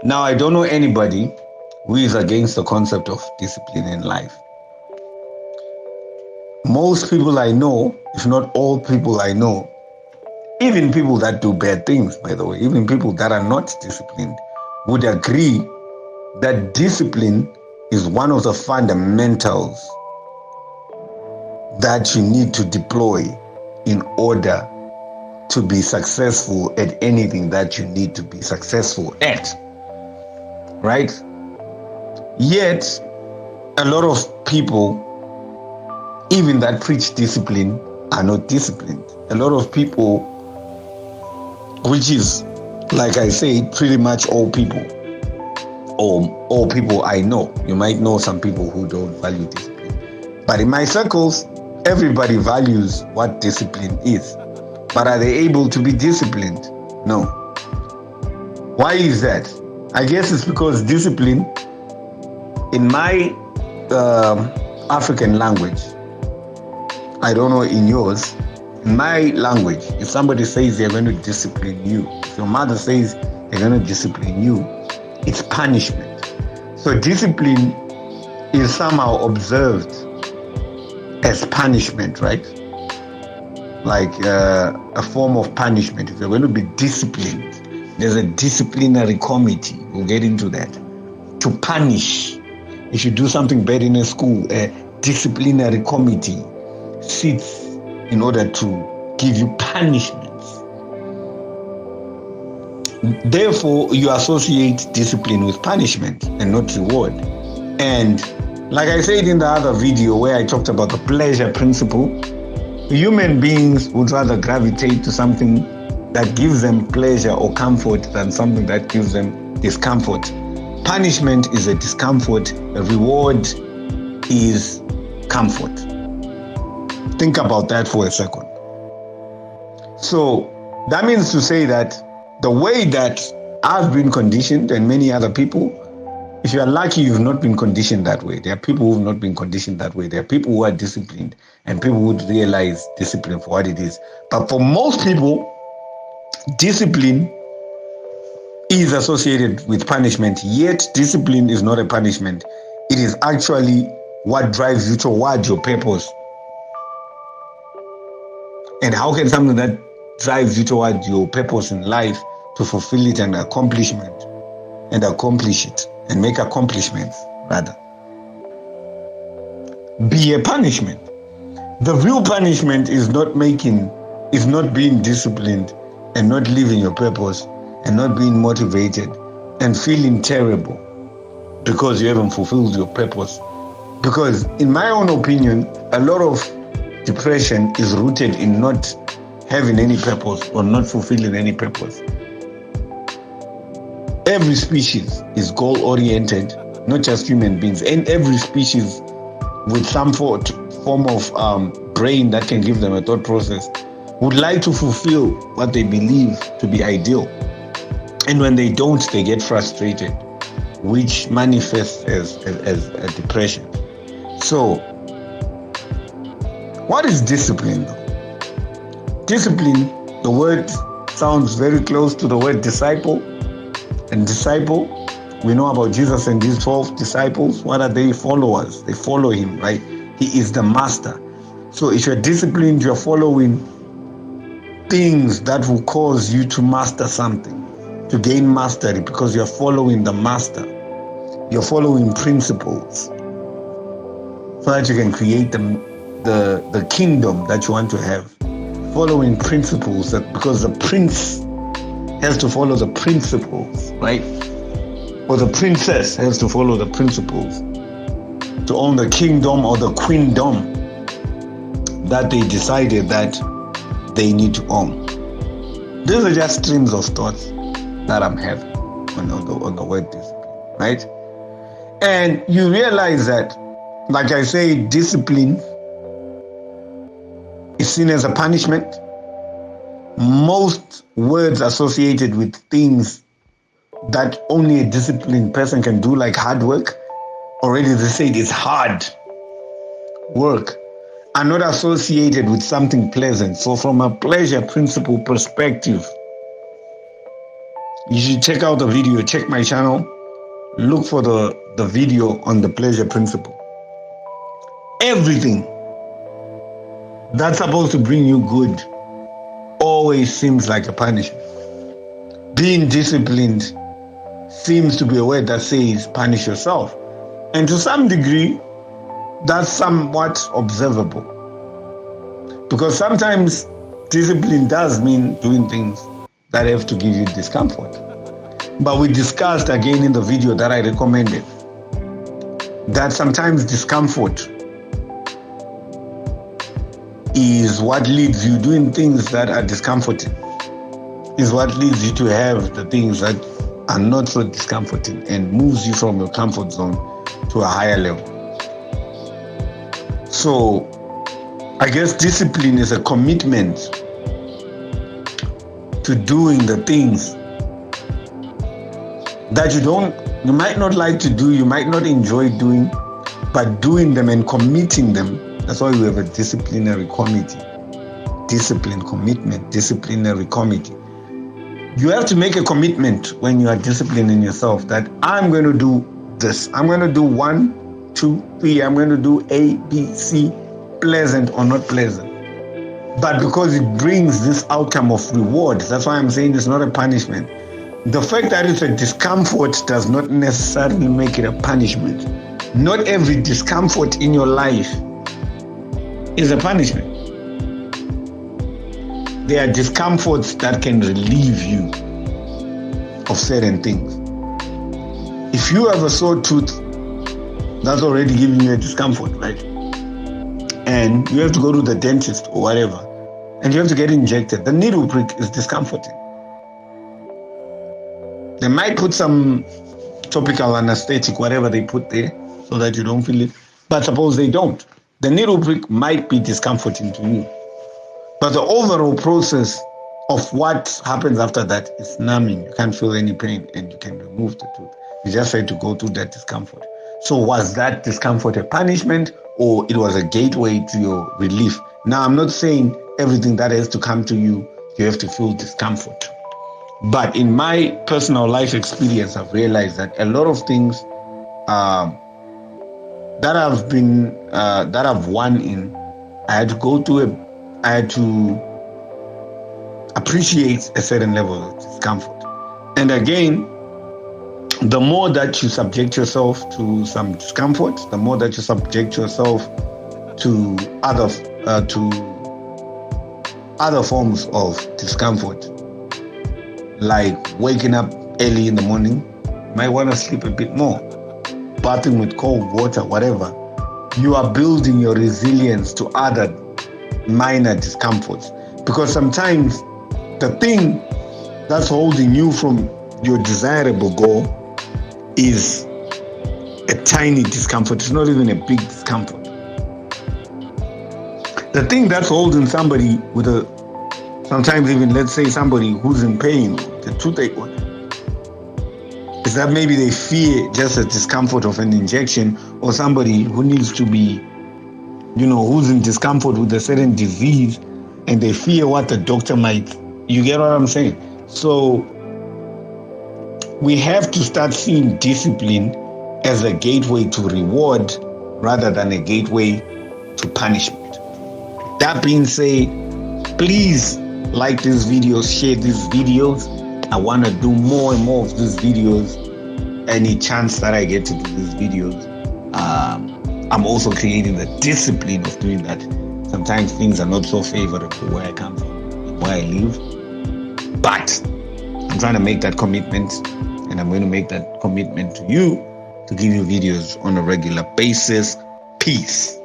Now, I don't know anybody who is against the concept of discipline in life. Most people I know, if not all people I know, even people that do bad things, by the way, even people that are not disciplined, would agree that discipline is one of the fundamentals that you need to deploy in order to be successful at anything that you need to be successful at. Right? Yet, a lot of people, even that preach discipline, are not disciplined. A lot of people, which is, like I say, pretty much all people, or all people I know. You might know some people who don't value discipline. But in my circles, everybody values what discipline is. But are they able to be disciplined? No. Why is that? I guess it's because discipline, in my African language, I don't know in yours, in my language, if somebody says they're going to discipline you, if your mother says they're going to discipline you, it's punishment. So discipline is somehow observed as punishment, right? Like a form of punishment. If you're going to be disciplined, there's a disciplinary committee, we'll get into that, to punish. If you do something bad in a school, a disciplinary committee sits in order to give you punishments. Therefore, you associate discipline with punishment and not reward. And like I said in the other video where I talked about the pleasure principle, human beings would rather gravitate to something that gives them pleasure or comfort than something that gives them discomfort. Punishment is a discomfort, a reward is comfort. Think about that for a second. So that means to say that the way that I've been conditioned and many other people, if you're lucky, you've not been conditioned that way. There are people who've not been conditioned that way. There are people who are disciplined and people who would realize discipline for what it is. But for most people, discipline is associated with punishment, yet discipline is not a punishment. It is actually what drives you toward your purpose. And how can something that drives you toward your purpose in life to fulfill it and accomplish it and make accomplishments rather be a punishment? The real punishment is not being disciplined and not living your purpose and not being motivated and feeling terrible because you haven't fulfilled your purpose. Because in my own opinion, a lot of depression is rooted in not having any purpose or not fulfilling any purpose. Every species is goal-oriented, not just human beings, and every species with some form of brain that can give them a thought process would like to fulfill what they believe to be ideal. And when they don't, they get frustrated, which manifests as a depression. So, what is discipline though? Discipline, the word sounds very close to the word disciple. And disciple, we know about Jesus and his 12 disciples. What are they? Followers. They follow him, right? He is the master. So if you're disciplined, you're following things that will cause you to master something, to gain mastery, because you're following the master. You're following principles so that you can create the kingdom that you want to have. Following principles, that because the prince has to follow the principles, right? Or the princess has to follow the principles to own the kingdom or the queendom that they decided that they need to own. These are just streams of thoughts that I'm having on the word discipline, right? And you realize that, like I say, discipline is seen as a punishment. Most words associated with things that only a disciplined person can do, like hard work, already they say it's hard work, are not associated with something pleasant. So from a pleasure principle perspective, You should check out the video, check my channel, look for the video on the pleasure principle. Everything that's supposed to bring you good always seems like a punishment. Being disciplined seems to be a word that says punish yourself. And to some degree, that's somewhat observable. Because sometimes discipline does mean doing things that have to give you discomfort. But we discussed again in the video that I recommended that sometimes discomfort is what leads you doing things that are discomforting, is what leads you to have the things that are not so discomforting and moves you from your comfort zone to a higher level. So I guess discipline is a commitment to doing the things that you might not like to do, you might not enjoy doing, but doing them and committing them. That's why we have a disciplinary committee. Discipline, commitment, disciplinary committee. You have to make a commitment when you are disciplining yourself that I'm going to do this. I'm going to do 1, 2, 3. I'm going to do A, B, C, pleasant or not pleasant. But because it brings this outcome of reward, that's why I'm saying it's not a punishment. The fact that it's a discomfort does not necessarily make it a punishment. Not every discomfort in your life is a punishment. There are discomforts that can relieve you of certain things. If you have a sore tooth, that's already giving you a discomfort, right? And you have to go to the dentist or whatever, and you have to get injected. The needle prick is discomforting. They might put some topical anesthetic, whatever they put there, so that you don't feel it. But suppose they don't. The needle prick might be discomforting to you. But the overall process of what happens after that is numbing. You can't feel any pain and you can remove the tooth. You just had to go through that discomfort. So was that discomfort a punishment or it was a gateway to your relief? Now, I'm not saying everything that has to come to you, you have to feel discomfort. But in my personal life experience, I've realized that a lot of things that I've won in, I had to appreciate a certain level of discomfort. And again, the more that you subject yourself to some discomfort, the more that you subject yourself to other forms of discomfort, like waking up early in the morning, you might want to sleep a bit more, bathing with cold water, whatever. You are building your resilience to other minor discomforts, because sometimes the thing that's holding you from your desirable goal is a tiny discomfort. It's not even a big discomfort. The thing that's holding somebody with sometimes even, let's say, somebody who's in pain, the toothache one, is that maybe they fear just the discomfort of an injection, or somebody who needs to be, who's in discomfort with a certain disease, and they fear what the doctor might. You get what I'm saying? So we have to start seeing discipline as a gateway to reward rather than a gateway to punishment. That being said, please like these videos, share these videos. I want to do more and more of these videos. Any chance that I get to do these videos, I'm also creating the discipline of doing that. Sometimes things are not so favorable where I come from, where I live, but I'm trying to make that commitment, and I'm going to make that commitment to you to give you videos on a regular basis. Peace.